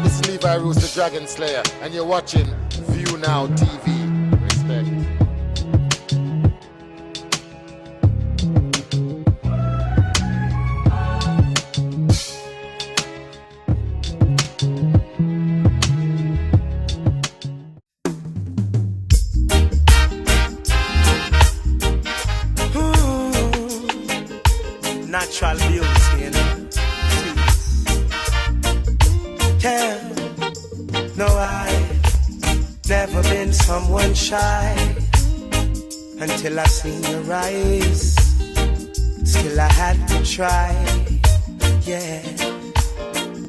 This is Levi Roos, the Dragon Slayer, and you're watching ViewNowTv. Respect. Natural beauty, you know. Yeah, no, I've never been someone shy until I seen your eyes. Still I had to try, yeah.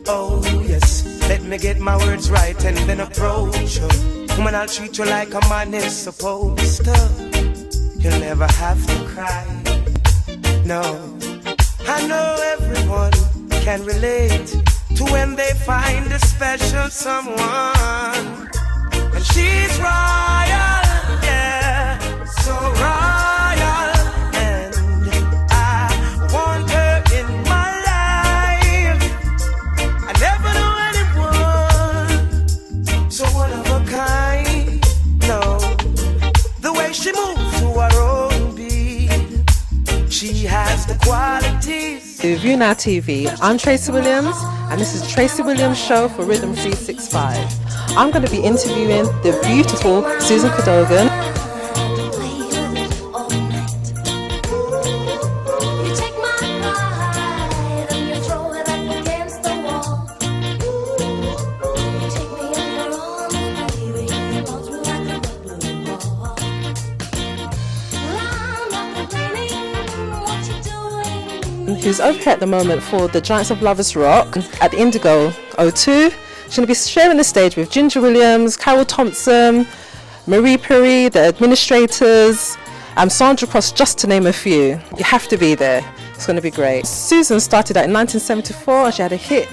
Oh yes, let me get my words right and then approach you. Woman, I'll treat you like a man is supposed to. You'll never have to cry, no. I know everyone can relate to when they find a special someone, and she's royal, yeah, so royal, and I want her in my life. I never knew anyone so one of a kind, no. The way she moves to her own beat, she has the qualities. ViewNowTv, I'm Tracey Williams, and this is Tracey Williams' show for Rhythm 365. I'm going to be interviewing the beautiful Susan Cadogan. Who's over here at the moment for the Giants of Lovers Rock at the Indigo O2. She's going to be sharing the stage with Ginger Williams, Carol Thompson, Marie Perry, the administrators, Sandra Cross, just to name a few. You have to be there. It's going to be great. Susan started out in 1974 and she had a hit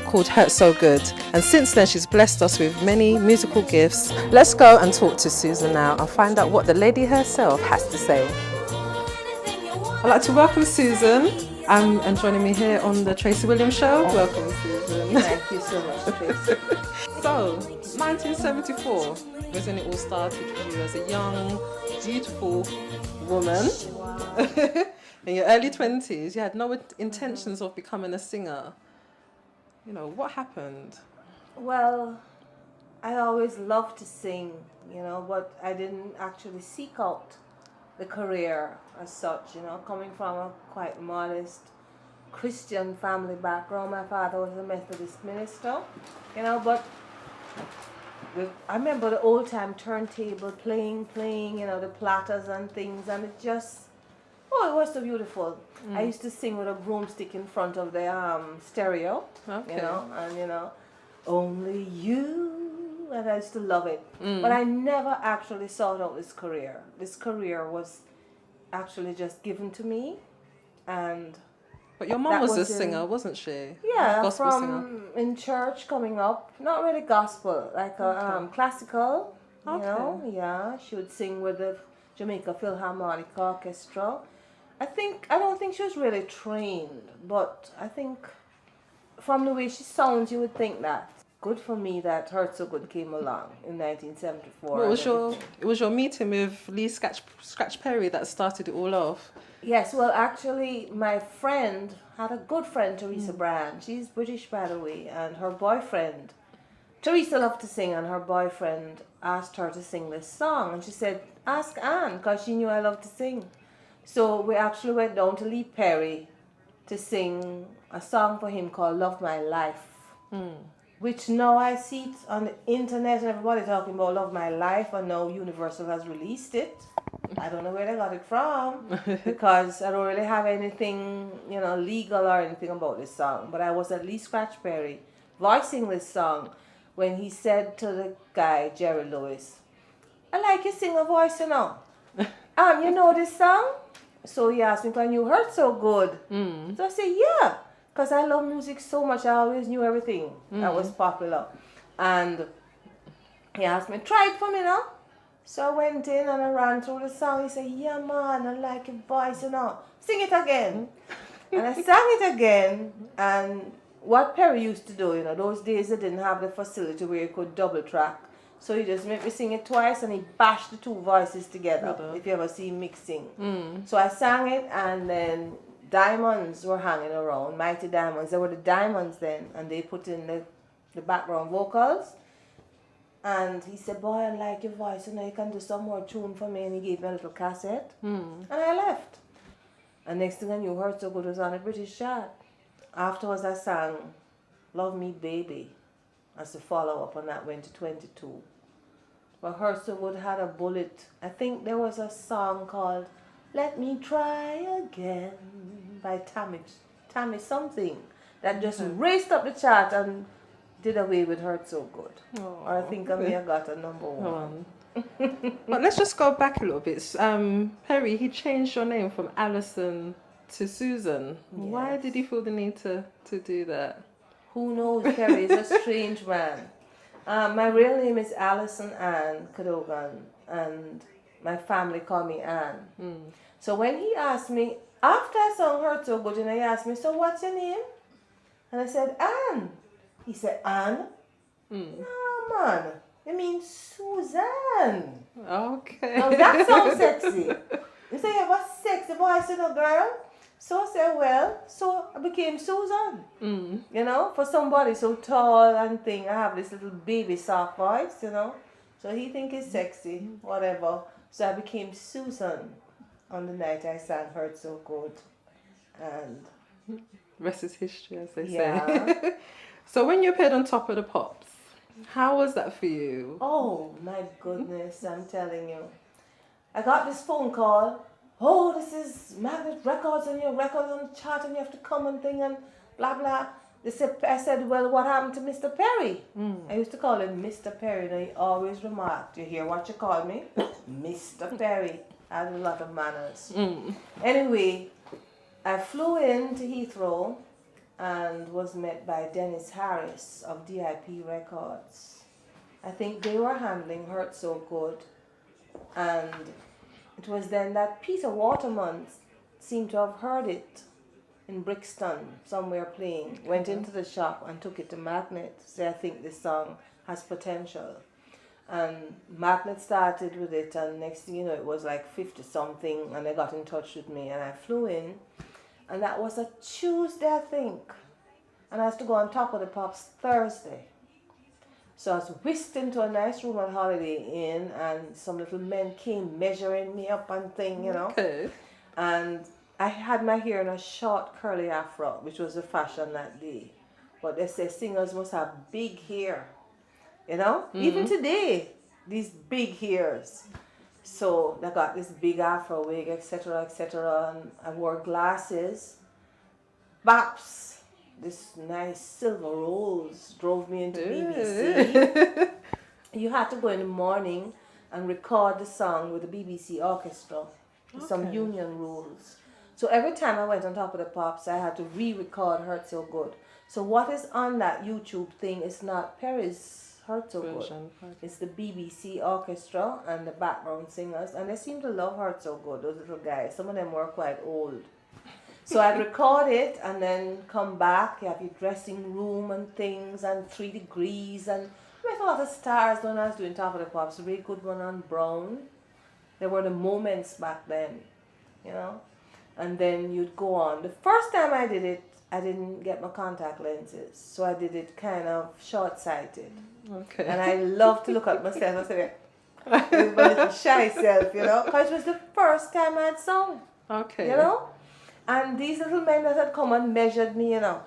called Hurt So Good. And since then she's blessed us with many musical gifts. Let's go and talk to Susan now and find out what the lady herself has to say. I'd like to welcome Susan and joining me here on the Tracey Williams Show. Welcome, Susan. Thank you so much, Tracey. So, 1974 was when it all started for you as a young, beautiful woman. In your early 20s, you had no intentions of becoming a singer. You know, what happened? Well, I always loved to sing, you know, but I didn't actually seek out the career as such, you know, coming from a quite modest Christian family background. My father was a Methodist minister, you know, but I remember the old time turntable playing, you know, the platters and things, and it just, oh, it was so beautiful. I used to sing with a broomstick in front of the stereo, Okay. you know, and, you know, only you. And I used to love it. But I never actually sought out this career. This career was actually just given to me. And But your mum was a singer, wasn't she? yeah, Gospel from singer. in church coming up, not really gospel, like classical, you Okay. know. Yeah, she would sing with the Jamaica Philharmonic Orchestra. I don't think she was really trained, but I think from the way she sounds, you would think that. Good for me that Hurt So Good came along in 1974. It was your meeting with Lee Scratch Perry that started it all off? Yes, well, actually, my friend had a good friend, Teresa Brand. She's British, by the way, and her boyfriend, Teresa loved to sing, and her boyfriend asked her to sing this song, and she said, ask Anne, because she knew I loved to sing. So we actually went down to Lee Perry to sing a song for him called Love My Life. Which now I see it on the internet and everybody talking about Love My Life, and now Universal has released it. I don't know where they got it from because I don't really have anything, you know, legal or anything about this song. But I was at Lee Scratch Perry voicing this song when he said to the guy, Jerry Lewis, I like your singer voice, you know. You know this song? So he asked me, can you Hurt So Good? So I said, yeah. Because I love music so much, I always knew everything that was popular. And he asked me, try it for me now. So I went in and I ran through the song. He said, yeah, man, I like your voice, you know. Sing it again. And I sang it again. And what Perry used to do, you know, those days they didn't have the facility where you could double track. So he just made me sing it twice and he bashed the two voices together, if you ever see mixing. So I sang it and then diamonds were hanging around, Mighty Diamonds. They were the diamonds then, and they put in the background vocals. And he said, boy, I like your voice, you know, you can do some more tune for me. And he gave me a little cassette. And I left. And next thing I knew, Hurt So Good was on a British chart. Afterwards, I sang Love Me Baby as the follow-up, and that went to 22. But Hurt So Good had a bullet. I think there was a song called Let Me Try Again by Tammy something that just raced up the chart and did away with Hurt So Good. Or I think I may have got a number one. But let's just go back a little bit. Perry, he changed your name from Alison to Susan. Why did he feel the need to do that? Who knows? Perry is a strange man. My real name is Alison Ann Cadogan, and my family call me Ann. So when he asked me, after I sang Hurt So Good, and he asked me, so what's your name? And I said, Ann. He said, Ann? No, man. You mean Susan. Okay. Now that sounds sexy. You say you have a sexy voice, you know, girl. So I said, well, so I became Susan. You know, for somebody so tall and thin, I have this little baby soft voice, you know. So he think it's sexy, whatever. So I became Susan on the night I sang Hurt So Good. And rest is history, as they say. So when you appeared on Top of the Pops, how was that for you? Oh my goodness, I'm telling you. I got this phone call. Oh, this is Magnet Records and your records on the chart and you have to come and thing and blah blah. I said, well, what happened to Mr. Perry? I used to call him Mr. Perry, and he always remarked, you hear what you call me? Mr. Perry. I had a lot of manners. Anyway, I flew into Heathrow and was met by Dennis Harris of DIP Records. I think they were handling Hurt So Good, and it was then that Peter Waterman seemed to have heard it in Brixton, somewhere playing, went into the shop and took it to Magnet, said, I think this song has potential. And Magnet started with it, and next thing you know, it was like 50 something, and they got in touch with me, and I flew in. And that was a Tuesday, I think. And I was to go on Top of the Pops Thursday. So I was whisked into a nice room at Holiday Inn, and some little men came measuring me up and thing, you know. Okay. And I had my hair in a short curly afro, which was the fashion that day. But they say singers must have big hair, you know. Even today, these big hairs. So I got this big afro wig, etc., etc., and I wore glasses. Baps, this nice silver rose drove me into BBC. You had to go in the morning and record the song with the BBC orchestra. Some union rules. So every time I went on Top of the Pops, I had to re-record Hurt So Good. So what is on that YouTube thing is not Perry's Hurt So Good. It's the BBC orchestra and the background singers, and they seem to love Hurt So Good, those little guys. Some of them were quite old. So I'd record it and then come back. You have your dressing room and things and 3 degrees, and I met a lot of stars when I was doing Top of the Pops. Ray Goodwin and Brown. There were the moments back then, you know. And then you'd go on. The first time I did it, I didn't get my contact lenses, so I did it kind of short-sighted. Okay. And I love to look at myself and say, with my little shy self, you know, because it was the first time I'd sung. Okay. You know? And these little men that had come and measured me, you know,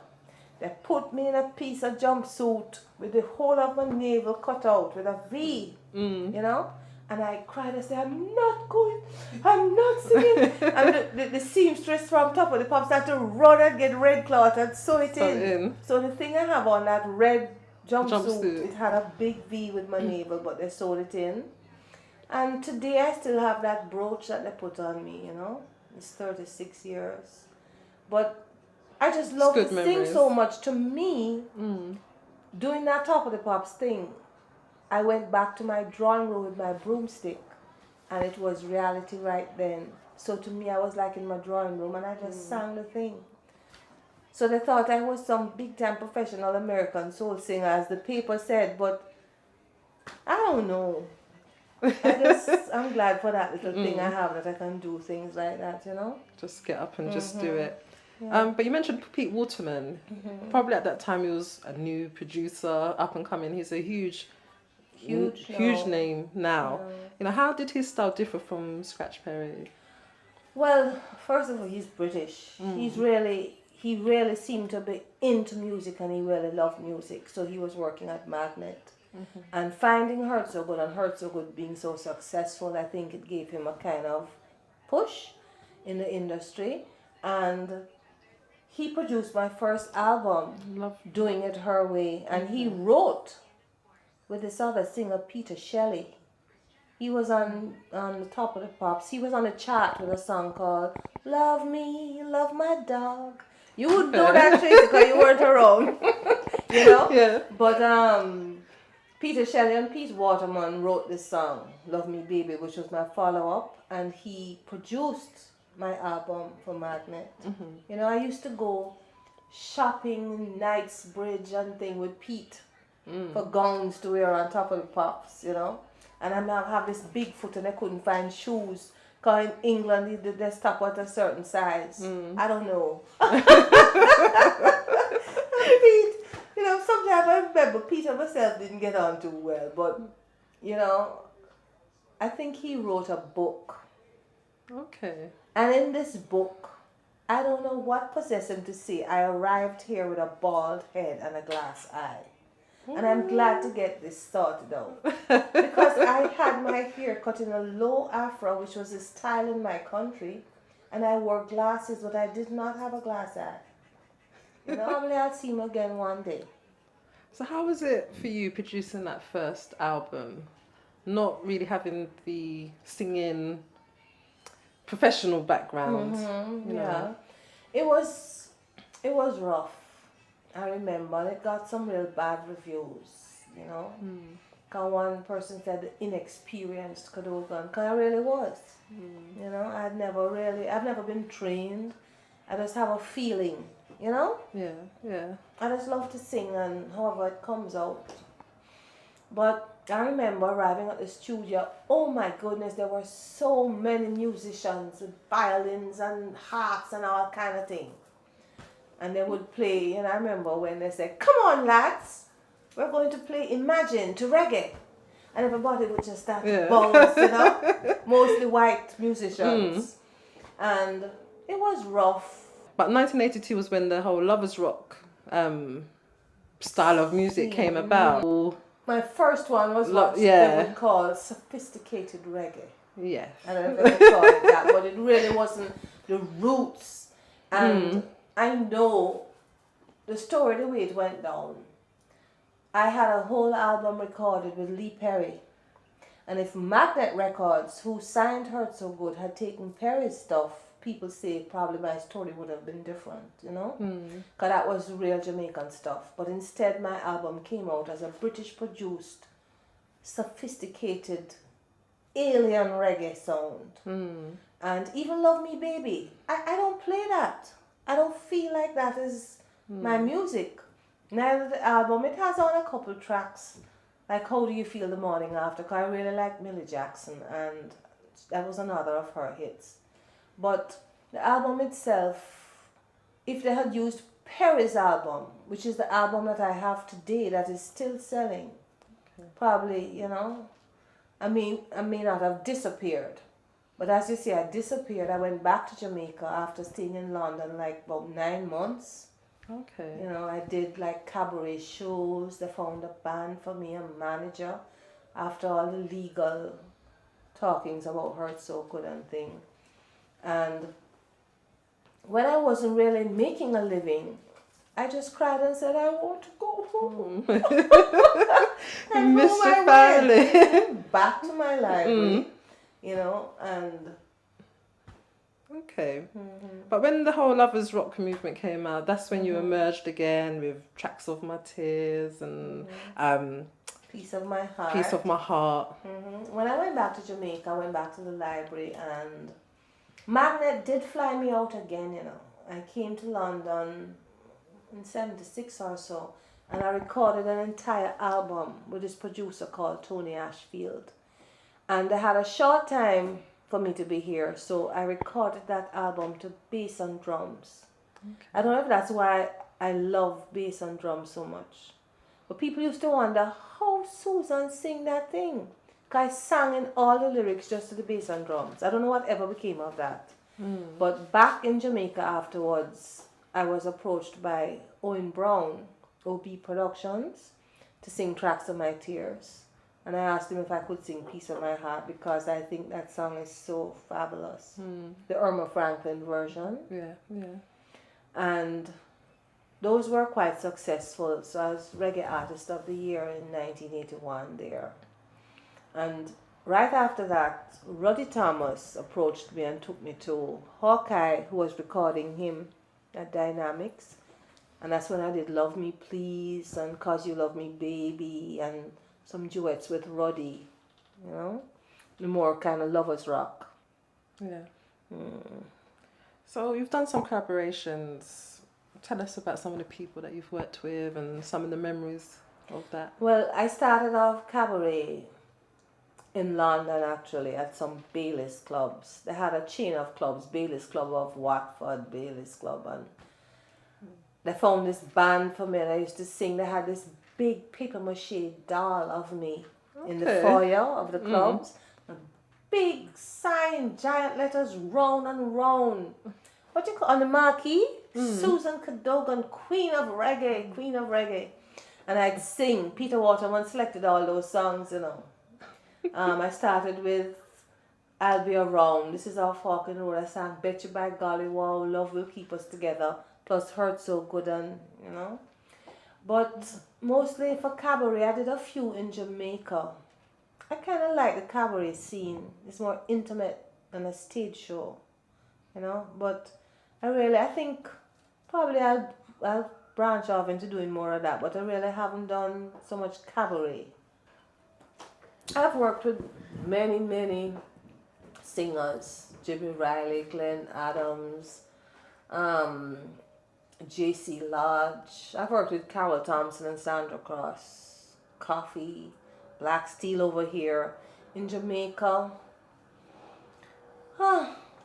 they put me in a piece of jumpsuit with the whole of my navel cut out with a V, you know? And I cried, I said, I'm not going, I'm not singing. And the seamstress from Top of the Pops had to run and get red cloth and sew it in. So the thing I have on that red jumpsuit, it had a big V with my navel, but they sewed it in. And today I still have that brooch that they put on me, you know. It's 36 years. But I just love to sing so much. To me, doing that Top of the Pops thing, I went back to my drawing room with my broomstick, and it was reality right then. So to me, I was like in my drawing room, and I just sang the thing. So they thought I was some big time professional American soul singer, as the paper said, but I don't know. I'm glad for that little thing I have, that I can do things like that, you know? Just get up and just do it. Yeah. But you mentioned Pete Waterman. Probably at that time he was a new producer, up and coming. He's a huge name now. You know, how did his style differ from Scratch Perry? Well, first of all, he's British. He really seemed to be into music, and he really loved music. So he was working at Magnet. And finding Hurt So Good and Hurt So Good being so successful, I think it gave him a kind of push in the industry. And he produced my first album, Doing It Her Way, and he wrote with this other singer, Peter Shelley. He was on the top of the pops. He was on a chart with a song called Love Me, Love My Dog. You would know that, Tracey, because you weren't around. You know? Yeah. But Peter Shelley and Pete Waterman wrote this song, Love Me Baby, which was my follow-up, and he produced my album for Magnet. You know, I used to go shopping in Knightsbridge and thing with Pete for gowns to wear on top of the pops, you know. And I now have this big foot and I couldn't find shoes, because in England they stop at a certain size. I don't know. Pete, you know, sometimes I remember Peter myself didn't get on too well, but, you know, I think he wrote a book. Okay. And in this book, I don't know what possessed him to say, I arrived here with a bald head and a glass eye. And I'm glad to get this sorted out. Because I had my hair cut in a low afro, which was a style in my country. And I wore glasses, but I did not have a glass eye. You know, probably I'll see him again one day. So how was it for you producing that first album? Not really having the singing professional background. You know? It was rough. I remember it got some real bad reviews, you know. Because one person said inexperienced Cadogan, because I really was. You know, I've never been trained. I just have a feeling, you know. Yeah. I just love to sing, and however it comes out. But I remember arriving at the studio, oh my goodness, there were so many musicians with violins and harps and all kind of thing. And they would play, and I remember when they said, come on lads, we're going to play Imagine to Reggae. And everybody would just start to bounce, you know, mostly white musicians. And it was rough. But 1982 was when the whole Lovers Rock style of music came about. My first one was what they would call sophisticated reggae. Yeah. I don't know if they call it that, but it really wasn't the roots. And I know the story, the way it went down. I had a whole album recorded with Lee Perry. And if Magnet Records, who signed Hurt So Good, had taken Perry's stuff, people say probably my story would have been different, you know? Because that was real Jamaican stuff. But instead, my album came out as a British-produced, sophisticated, alien reggae sound. And even Love Me Baby, I don't play that. I don't feel like that is my music. Neither the album, it has on a couple tracks, like How Do You Feel the Morning After, because I really like Millie Jackson, and that was another of her hits. But the album itself, if they had used Perry's album, which is the album that I have today that is still selling, probably, you know, I may not have disappeared. But as you see, I disappeared. I went back to Jamaica after staying in London like about 9 months. Okay. You know, I did like cabaret shows. They found a band for me, a manager, after all the legal talkings about Hurt So Good and thing. And when I wasn't really making a living, I just cried and said, I want to go home. And miss your family. Back to my library, you know, and... Okay. But when the whole Lovers Rock movement came out, that's when you emerged again with Tracks of My Tears and Piece of My Heart. Piece of My Heart. When I went back to Jamaica, I went back to the library, and Magnet did fly me out again, you know. I came to London in 76 or so, and I recorded an entire album with this producer called Tony Ashfield. And they had a short time for me to be here, so I recorded that album to bass and drums. Okay. I don't know if that's why I love bass and drums so much. But people used to wonder, how Susan sing that thing? Because I sang in all the lyrics just to the bass and drums. I don't know what ever became of that. But back in Jamaica afterwards, I was approached by Owen Brown, OB Productions, to sing Tracks of My Tears. And I asked him if I could sing Piece of My Heart because I think that song is so fabulous. The Irma Franklin version. Yeah, yeah. And those were quite successful. So I was Reggae Artist of the Year in 1981 there. And right after that, Roddy Thomas approached me and took me to Hawkeye, who was recording him at Dynamics. And that's when I did Love Me Please and 'Cause You Love Me Baby and some duets with Roddy, you know, the more kind of lovers rock. Yeah. So you've done some collaborations. Tell us about some of the people that you've worked with and some of the memories of that. Well, I started off cabaret in London actually at some Baileys clubs. They had a chain of clubs, Baileys Club of Watford, Baileys Club, and they found this band for me and I used to sing. They had this big paper mache doll of me in the foyer of the clubs. A big sign, giant letters, round and round. What do you call on the marquee? Susan Cadogan, Queen of Reggae, Queen of Reggae. And I'd sing. Peter Waterman selected all those songs, you know. I started with I'll Be Around. This is off Hawken Road. I sang Bet You by Golly Wow, Love Will Keep Us Together, plus Hurt So Good, and you know. But mostly for cabaret, I did a few in Jamaica. I kind of like the cabaret scene. It's more intimate than a stage show, you know. But I think probably I'll branch off into doing more of that. But I really haven't done so much cabaret. I've worked with many singers. Jimmy Riley, Glenn Adams, J.C. Lodge. I've worked with Carol Thompson and Sandra Cross. Coffee, Black Steel over here. In Jamaica.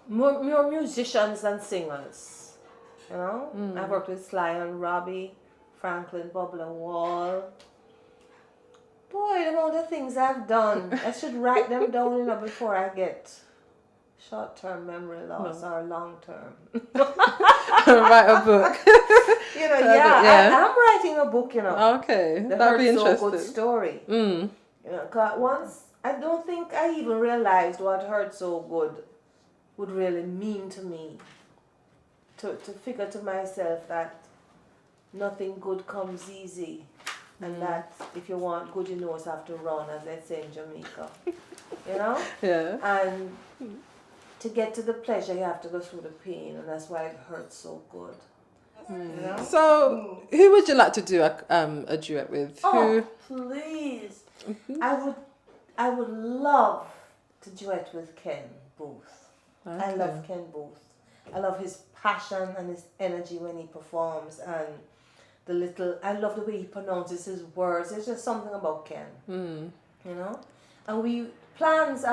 More musicians than singers. You know? I've worked with Sly and Robbie, Franklin Bubbler Wall. Boy, the amount of things I've done. I should write them down, you know, before I get short-term memory loss or long-term. Write a book. You know, I'm writing a book, you know. Okay, The that'd be Hurt So interesting. Good story. You know, 'cause once, I don't think I even realized what Hurt So Good would really mean to me. To figure to myself that nothing good comes easy. And that if you want good, you always have to run, as they say in Jamaica. You know? Yeah. And to get to the pleasure, you have to go through the pain, and that's why it hurts so good. You know? So, who would you like to do a duet with? Oh, please! I would love to duet with Ken Booth. Okay. I love Ken Booth. I love his passion and his energy when he performs, and I love the way he pronounces his words. There's just something about Ken, you know. And plans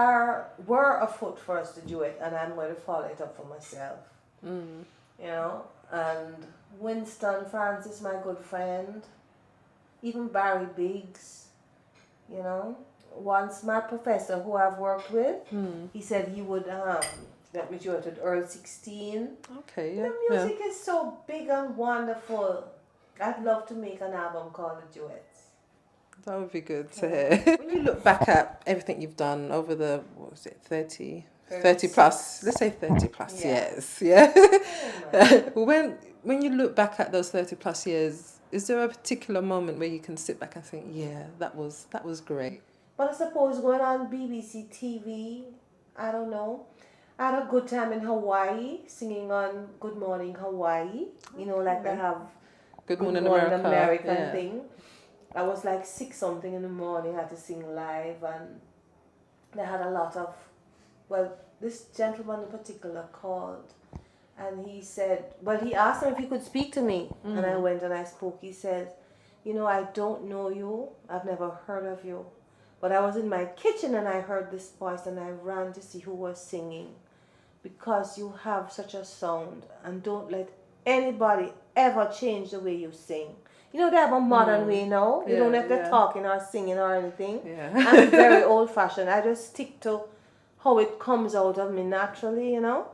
were afoot for us to do it, and I'm going to follow it up for myself, you know. And Winston Francis, my good friend, even Barry Biggs, you know. Once my professor, who I've worked with, he said he would let me do it with Earl 16. Okay, yeah. The music is so big and wonderful. I'd love to make an album called The Duets. That would be good to hear. When you look back at everything you've done over the, 30 plus, let's say 30 plus years, yeah? When you look back at those 30 plus years, is there a particular moment where you can sit back and think, yeah, that was great? But I suppose going on BBC TV, I don't know. I had a good time in Hawaii, singing on Good Morning Hawaii. You know, like they have Good Morning America thing. I was like 6 something in the morning, I had to sing live, and they had a lot of, well, this gentleman in particular called, And he said, well, he asked him if he could speak to me. And I went and I spoke. He said, you know, I don't know you. I've never heard of you. But I was in my kitchen and I heard this voice and I ran to see who was singing. Because you have such a sound, and don't let anybody ever change the way you sing. You know, they have a modern way now. You don't have to talking or singing or anything. Yeah. I'm very old fashioned. I just stick to how it comes out of me naturally, you know.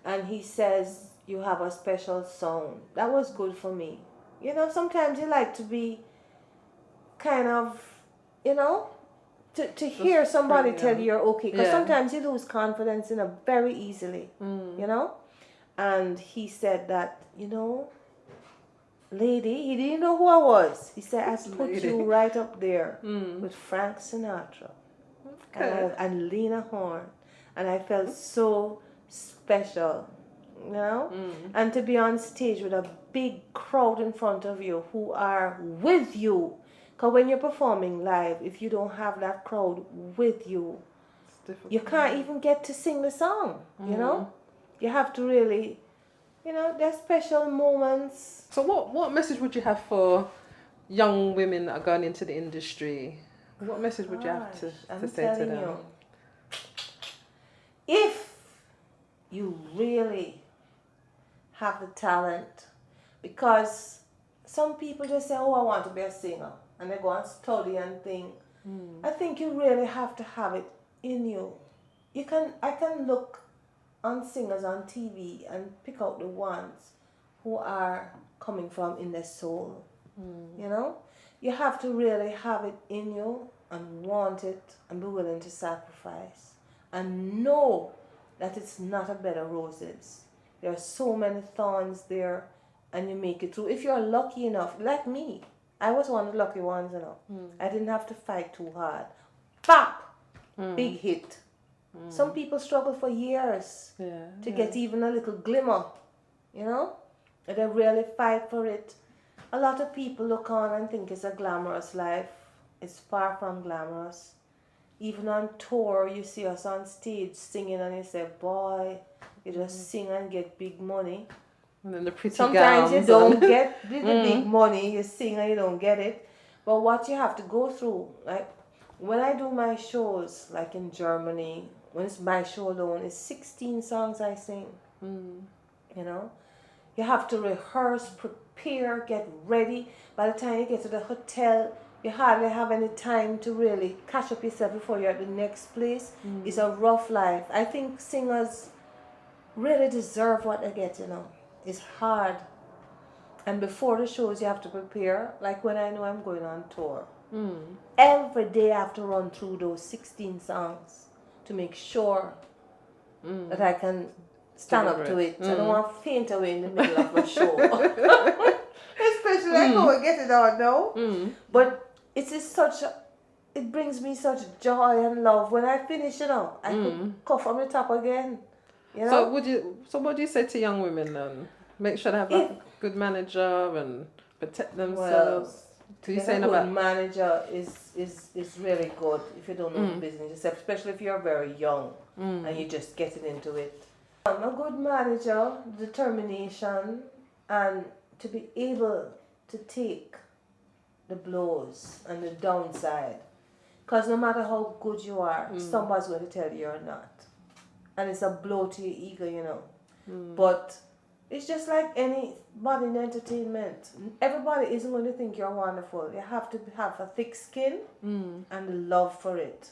And he says, you have a special sound. That was good for me. You know, sometimes you like to be kind of, you know, to hear somebody tell you you're okay. Because sometimes you lose confidence in a very easily, you know. And he said that, you know, lady, he didn't know who I was. He said, I put you right up there with Frank Sinatra and Lena Horne. And I felt so special, you know. And to be on stage with a big crowd in front of you who are with you. Because when you're performing live, if you don't have that crowd with you, you can't even get to sing the song, you know. You have to really, you know, there's special moments. So what message would you have for young women that are going into the industry? What message would you have to say to them? You, if you really have the talent, because some people just say, oh, I want to be a singer, and they go and study and think. I think you really have to have it in you. I can look on singers on TV and pick out the ones who are coming from in their soul. You know, you have to really have it in you and want it and be willing to sacrifice and know that it's not a bed of roses. There are so many thorns there, and you make it through. If you're lucky enough, like me, I was one of the lucky ones, you know. I didn't have to fight too hard. Pop! Big hit. Some people struggle for years to get even a little glimmer, you know. And they really fight for it. A lot of people look on and think it's a glamorous life. It's far from glamorous. Even on tour, you see us on stage singing and you say, boy, you just sing and get big money. And then the pretty Sometimes you gowns don't get the big money, you sing and you don't get it. But what you have to go through, like when I do my shows, like in Germany, when it's my show alone, it's 16 songs I sing. You know, you have to rehearse, prepare, get ready. By the time you get to the hotel, you hardly have any time to really catch up yourself before you're at the next place. It's a rough life. I think singers really deserve what they get, you know. It's hard. And before the shows, you have to prepare. Like when I know I'm going on tour. Every day I have to run through those 16 songs to make sure that I can stand up to it. I don't want to faint away in the middle of a show. Especially I go and get it on now. But it brings me such joy and love. When I finish, you know, I could go from the top again. You know? So what do you say to young women then? Make sure they have a good manager and protect themselves. A good manager is really good if you don't know the business, especially if you're very young and you're just getting into it. A good manager, determination, and to be able to take the blows and the downside. Because no matter how good you are, somebody's going to tell you you're not. And it's a blow to your ego, you know. But it's just like anybody in entertainment. Everybody isn't going to think you're wonderful. You have to have a thick skin and the love for it.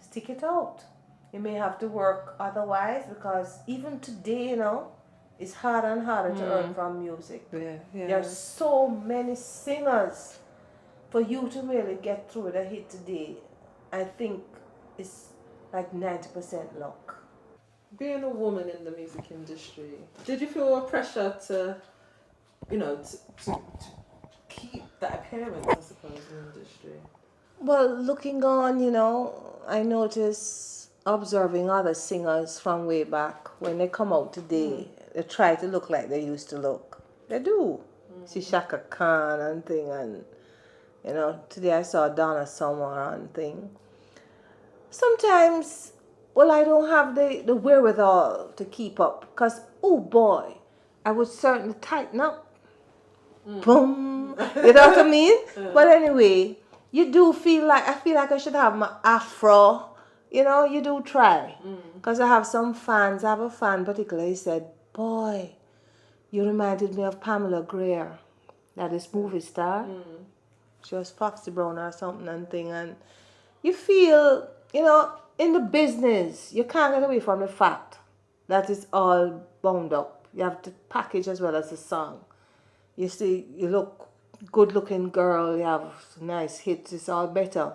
Stick it out. You may have to work otherwise, because even today, you know, it's harder and harder to earn from music. There's so many singers. For you to really get through the hit today, I think it's like 90% luck. Being a woman in the music industry, did you feel a pressure to, you know, to keep that appearance, I suppose, in the industry? Well, looking on, you know, I notice observing other singers from way back. When they come out today, they try to look like they used to look. They do. See Shaka Khan and thing, and you know, today I saw Donna Summer and thing. Sometimes, well, I don't have the wherewithal to keep up, because oh boy, I would certainly tighten up. Boom. You know what I mean? But anyway, you do feel like, I feel like I should have my afro. You know, you do try. Because I have some fans. I have a fan particularly said, boy, you reminded me of Pamela Greer, that is movie star. She was Foxy Brown or something and thing. And you feel, you know, in the business, you can't get away from the fact that it's all bound up. You have to package as well as the song. You see, you look good-looking girl, you have nice hits, it's all better,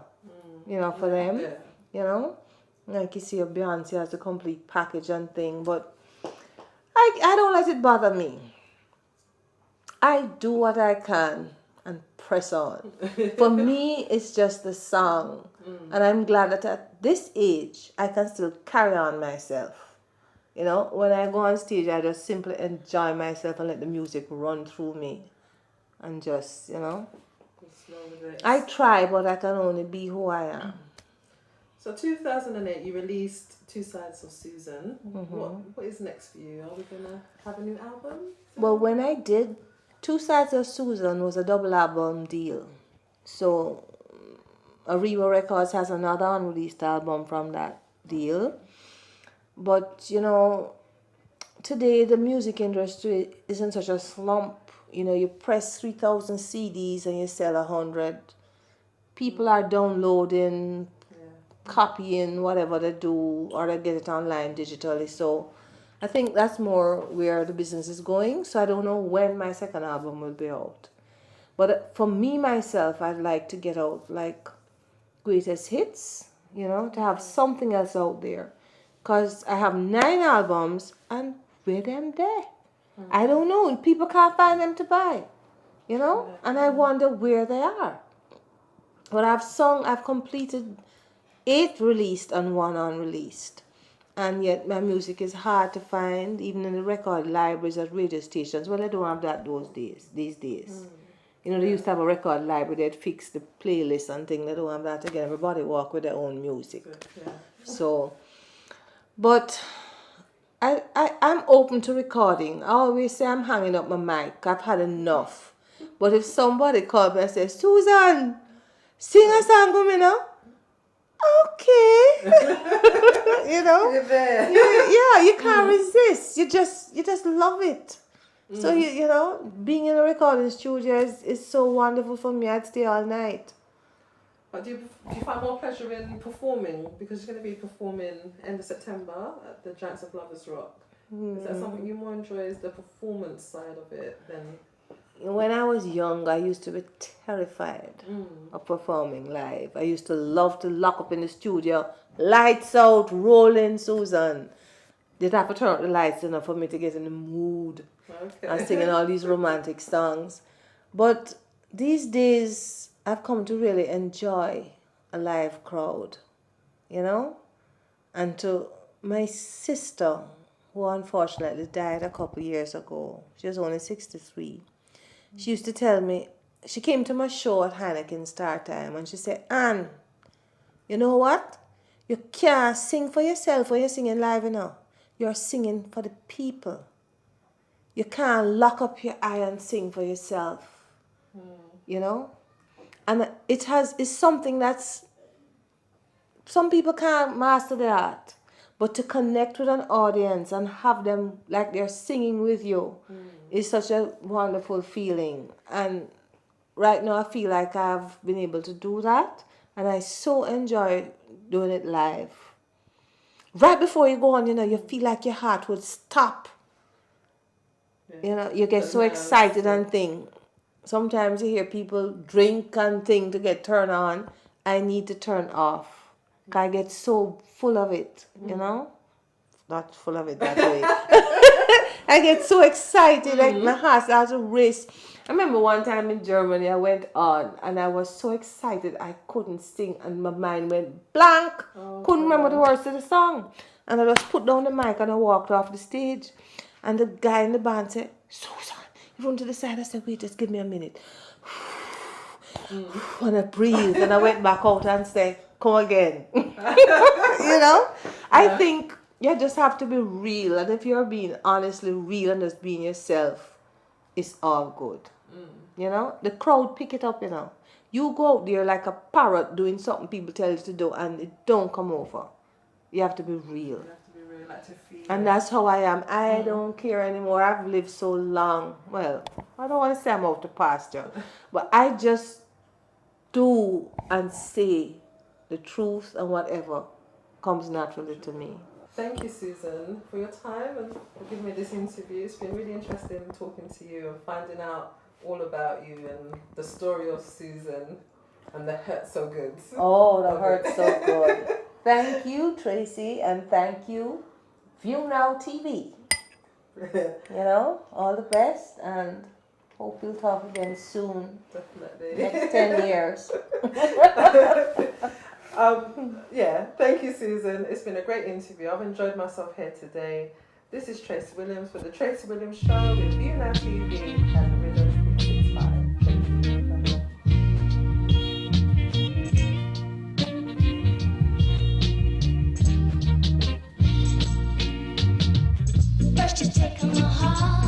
you know, for them, you know. Like you see, Beyonce has a complete package and thing, but I don't let it bother me. I do what I can and press on. For me, it's just the song. And I'm glad that at this age, I can still carry on myself. You know, when I go on stage, I just simply enjoy myself and let the music run through me. And just, you know, I try, but I can only be who I am. So 2008, you released Two Sides of Susan. What is next for you? Are we going to have a new album? Well, when I did, Two Sides of Susan was a double album deal. So Arriva Records has another unreleased album from that deal. But, you know, today the music industry is in such a slump. You know, you press 3,000 CDs and you sell 100. People are downloading, copying whatever they do, or they get it online digitally. So I think that's more where the business is going. So I don't know when my second album will be out. But for me, myself, I'd like to get out like greatest hits, you know, to have something else out there. Because I have 9 albums and where them there? I don't know. People can't find them to buy, you know? And I wonder where they are. But I've completed 8 released and 1 unreleased. And yet my music is hard to find, even in the record libraries at radio stations. Well, they don't have that these days. You know, they used to have a record library, they'd fix the playlist and things. They don't have that again. Everybody walk with their own music. So, but I'm open to recording. I always say I'm hanging up my mic. I've had enough. But if somebody called me and says, Susan, sing a song for me now. Okay. You know? You're there. You can't resist. You just love it. So you know, being in a recording studio is so wonderful for me. I'd stay all night. But do you find more pleasure in performing? Because you're going to be performing end of September at the Giants of Lovers Rock. Is that something you more enjoy, is the performance side of it than... When I was young, I used to be terrified of performing live. I used to love to lock up in the studio, lights out, rolling, Susan. They'd have to turn up the lights enough for me to get in the mood. And singing all these romantic songs. But these days, I've come to really enjoy a live crowd, you know? And to my sister, who unfortunately died a couple years ago, she was only 63. She used to tell me, she came to my show at Heineken Star Time, and she said, Ann, you know what? You can't sing for yourself when you're singing live, you know. You're singing for the people. You can't lock up your eye and sing for yourself, you know? And it's something that's, some people can't master the art, but to connect with an audience and have them like they're singing with you is such a wonderful feeling. And right now I feel like I've been able to do that, and I so enjoy doing it live. Right before you go on, you know, you feel like your heart would stop. You know, you get so excited and think. Sometimes you hear people drink and think to get turned on. I need to turn off. I get so full of it, you know? Not full of it that way. I get so excited, like my heart starts to race. I remember one time in Germany, I went on and I was so excited I couldn't sing and my mind went blank. Couldn't remember the words to the song. And I just put down the mic and I walked off the stage. And the guy in the band said, Susan, you run to the side. I said, wait, just give me a minute. And I breathed and I went back out and said, come again. You know? I think You just have to be real, and if you're being honestly real and just being yourself, it's all good. You know, the crowd pick it up. You know, you go out there like a parrot doing something people tell you to do, and it don't come over. You have to be real. You have to be real, like to feel And it. that's how I am. I don't care anymore. I've lived so long. Well, I don't want to say I'm out to pasture, but I just do and say the truth, and whatever comes naturally to me. Thank you, Susan, for your time and for giving me this interview. It's been really interesting talking to you and finding out all about you and the story of Susan and the Hurt So Good. Oh, that hurts so good. Thank you, Tracey, and thank you, ViewNowTv. You know, all the best, and hope we'll talk again soon. Definitely. Next 10 years. Yeah, thank you, Susan. It's been a great interview. I've enjoyed myself here today. This is Tracey Williams for the Tracey Williams Show with ViewNowTv and the Rhythm 365. Thank you. First you take my heart.